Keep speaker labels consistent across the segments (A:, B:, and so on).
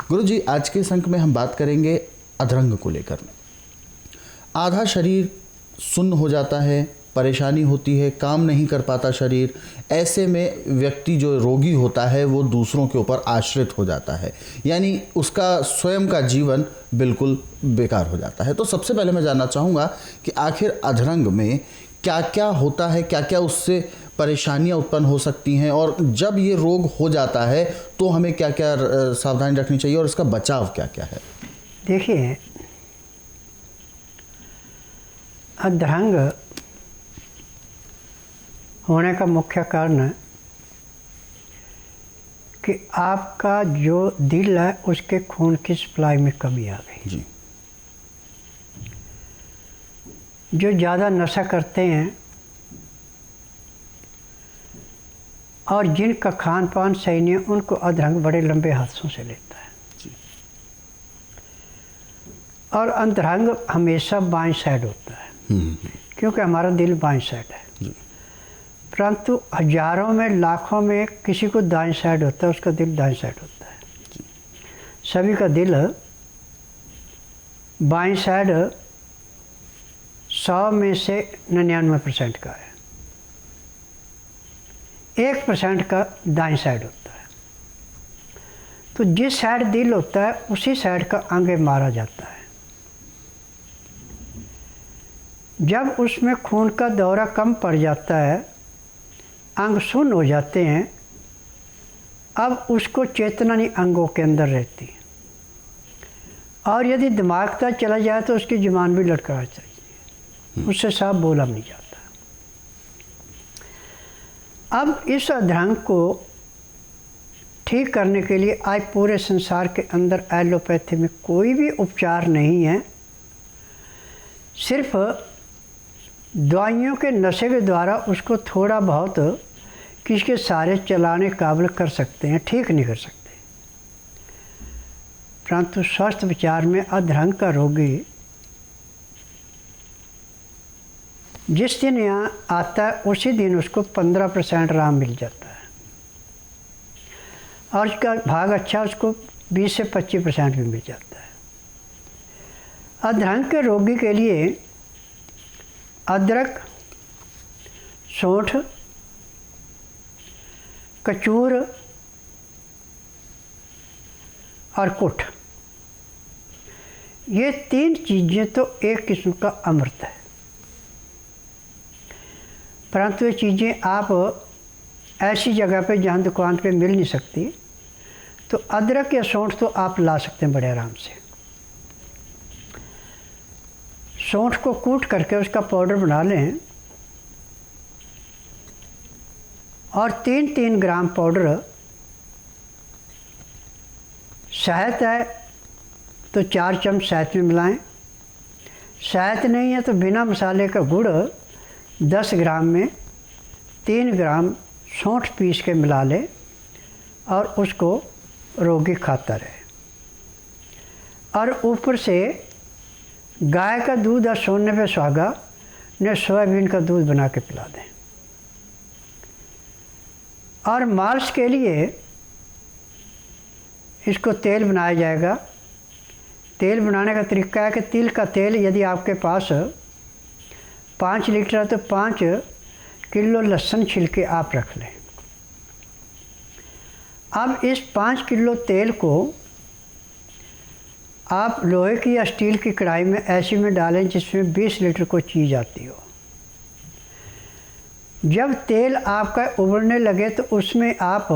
A: गुरुजी, आज के इस अंक में हम बात करेंगे अधरंग को लेकर। आधा शरीर सुन्न हो जाता है, परेशानी होती है, काम नहीं कर पाता शरीर। ऐसे में व्यक्ति जो रोगी होता है वो दूसरों के ऊपर आश्रित हो जाता है, यानी उसका स्वयं का जीवन बिल्कुल बेकार हो जाता है। तो सबसे पहले मैं जानना चाहूँगा कि आखिर अधरंग में क्या क्या होता है, क्या क्या उससे परेशानियां उत्पन्न हो सकती हैं, और जब ये रोग हो जाता है तो हमें क्या क्या सावधानी रखनी चाहिए और इसका बचाव क्या क्या है?
B: देखिए, अधरंग होने का मुख्य कारण है कि आपका जो दिल है उसके खून की सप्लाई में कमी आ गई
A: जी।
B: जो ज़्यादा नशा करते हैं और जिनका खान पान सही नहीं है उनको अधरंग बड़े लंबे हाथों से लेता है
A: जी।
B: और अधरंग हमेशा बाएं साइड होता है क्योंकि हमारा दिल बाएं साइड है। परंतु हजारों में लाखों में किसी को दाएं साइड होता है, उसका दिल दाएं साइड होता है। सभी का दिल बाएं साइड 100 में से 99% का है, 1% का दाएं साइड होता है। तो जिस साइड दिल होता है उसी साइड का अंग मारा जाता है। जब उसमें खून का दौरा कम पड़ जाता है, अंग शून्य हो जाते हैं, अब उसको चेतना नहीं अंगों के अंदर रहती, और यदि दिमाग तक चला जाए तो उसकी जुबान भी लटका चाहिए, उससे साफ बोला नहीं जाता। अब इस अधरंग को ठीक करने के लिए आज पूरे संसार के अंदर एलोपैथी में कोई भी उपचार नहीं है, सिर्फ दवाइयों के नशे के द्वारा उसको थोड़ा बहुत किसके सारे चलाने काबिल कर सकते हैं, ठीक नहीं कर सकते। परंतु स्वास्थ्य विचार में अधरंग का रोगी जिस दिन यहाँ आता है उसी दिन उसको 15% आराम मिल जाता है, और उसका भाग अच्छा उसको 20 से 25% भी मिल जाता है। अधरंग के रोगी के लिए अदरक, सौंठ, कचूर और कुठ, ये 3 चीज़ें तो एक किस्म का अमृत है। परंतु ये चीज़ें आप ऐसी जगह पे जहाँ दुकान पे मिल नहीं सकती, तो अदरक या सौंठ तो आप ला सकते हैं बड़े आराम से। सौंठ को कूट करके उसका पाउडर बना लें, और 3-3 ग्राम पाउडर, शहद है तो 4 चम्मच शहद में मिलाएं, शहद नहीं है तो बिना मसाले का गुड़ 10 ग्राम में 3 ग्राम सौंठ पीस के मिला ले, और उसको रोगी खाता रहे। और ऊपर से गाय का दूध और सोने पे सुहागा ने सोयाबीन का दूध बना के पिला दें। और मालिश के लिए इसको तेल बनाया जाएगा। तेल बनाने का तरीका है कि तिल का तेल यदि आपके पास 5 लीटर है तो 5 किलो लहसुन छिलके आप रख लें। अब इस 5 किलो तेल को आप लोहे की या स्टील की कढ़ाई में ऐसी में डालें जिसमें 20 लीटर को चीज़ आती हो। जब तेल आपका उबलने लगे तो उसमें आप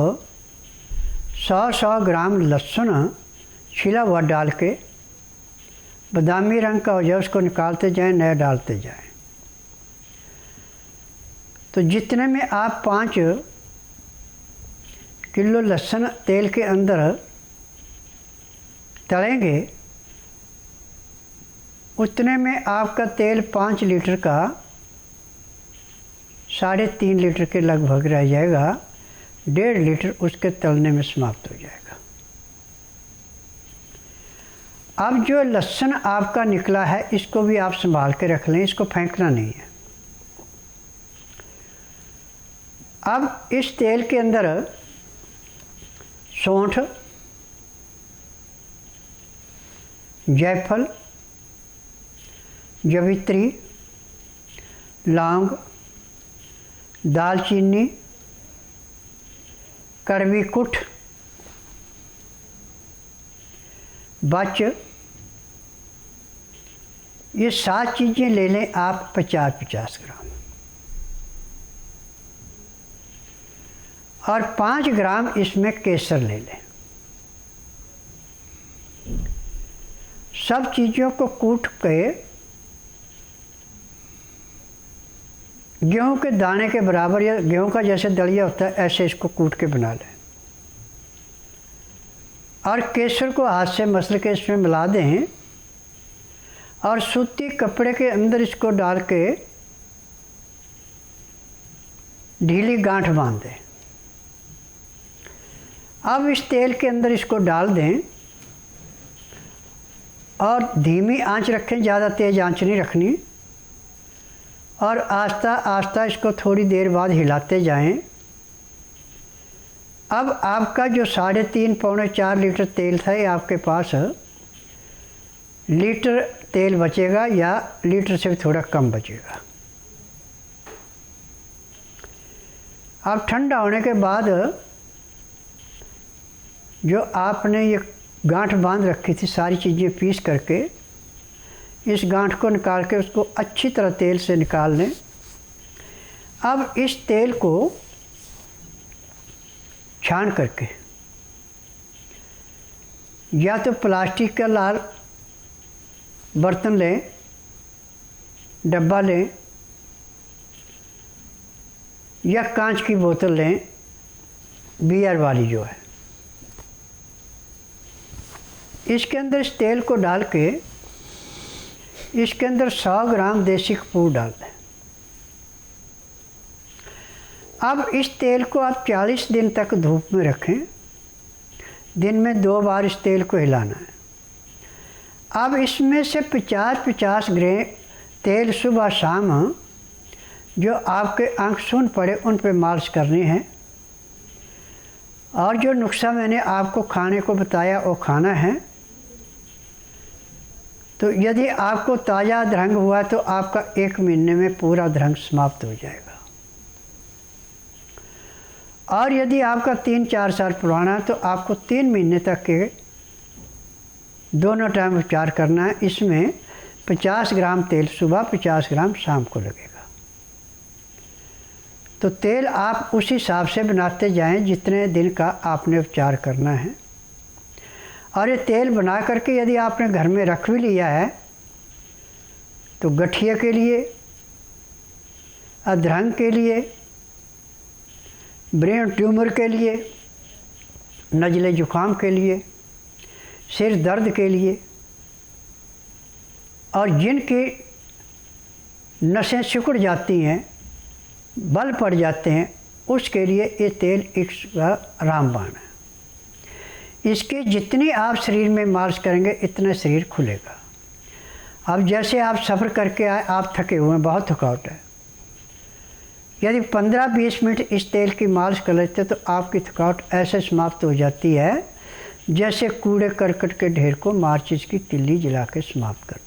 B: 100 ग्राम लहसुन छिला हुआ डाल के बादामी रंग का हो जाए उसको निकालते जाएं, नया डालते जाएं। तो जितने में आप 5 किलो लहसुन तेल के अंदर तलेंगे, उतने में आपका तेल 5 लीटर का 3.5 लीटर के लगभग रह जाएगा। 1.5 लीटर उसके तलने में समाप्त हो जाएगा। अब जो लहसुन आपका निकला है इसको भी आप संभाल के रख लें, इसको फेंकना नहीं है। अब इस तेल के अंदर सौंठ, जायफल, जवित्री, लौंग, दालचीनी, कड़वी कुठ, बच, ये 7 चीज़ें ले लें आप 50-50 ग्राम, और 5 ग्राम इसमें केसर ले लें। सब चीज़ों को कूट के गेहूं के दाने के बराबर, या गेहूं का जैसे दलिया होता है ऐसे इसको कूट के बना लें, और केसर को हाथ से मसल के इसमें मिला दें, और सूती कपड़े के अंदर इसको डाल के ढीली गांठ बांध दें। अब इस तेल के अंदर इसको डाल दें और धीमी आंच रखें, ज़्यादा तेज़ आंच नहीं रखनी, और आस्ता आस्ता इसको थोड़ी देर बाद हिलाते जाएं। अब आपका जो 3.5 पौने 4 लीटर तेल था, ये आपके पास लीटर तेल बचेगा या लीटर से भी थोड़ा कम बचेगा। अब ठंडा होने के बाद जो आपने ये गांठ बांध रखी थी, सारी चीज़ें पीस करके इस गांठ को निकाल के उसको अच्छी तरह तेल से निकाल लें। अब इस तेल को छान करके या तो प्लास्टिक का लाल बर्तन लें, डब्बा लें, या कांच की बोतल लें, बीयर वाली जो है, इसके अंदर इस तेल को डाल के इसके अंदर 100 ग्राम देसी कपूर डाल दें। अब इस तेल को आप 40 दिन तक धूप में रखें, दिन में 2 बार इस तेल को हिलाना है। अब इसमें से 50-50 ग्राम तेल सुबह शाम जो आपके अंग सुन पड़े उन पे मालिश करनी है, और जो नुस्खा मैंने आपको खाने को बताया वो खाना है। तो यदि आपको ताज़ा अधरंग हुआ तो आपका 1 महीने में पूरा अधरंग समाप्त हो जाएगा, और यदि आपका 3-4 साल पुराना है तो आपको 3 महीने तक के दोनों टाइम उपचार करना है। इसमें 50 ग्राम तेल सुबह, 50 ग्राम शाम को लगेगा। तो तेल आप उस हिसाब से बनाते जाएं जितने दिन का आपने उपचार करना है। और ये तेल बना करके यदि आपने घर में रख भी लिया है तो गठिया के लिए, अधरंग के लिए, ब्रेन ट्यूमर के लिए, नज़ले जुकाम के लिए, सिर दर्द के लिए, और जिनकी नसें सिकुड़ जाती हैं, बल पड़ जाते हैं, उसके लिए ये तेल एक रामबाण है। इसके जितनी आप शरीर में मालिश करेंगे इतना शरीर खुलेगा। अब जैसे आप सफ़र करके आए, आप थके हुए हैं, बहुत थकावट है, यदि 15-20 मिनट इस तेल की मालिश कर लेते तो आपकी थकावट ऐसे समाप्त हो जाती है जैसे कूड़े करकट के ढेर को माचिस की तिल्ली जला के समाप्त कर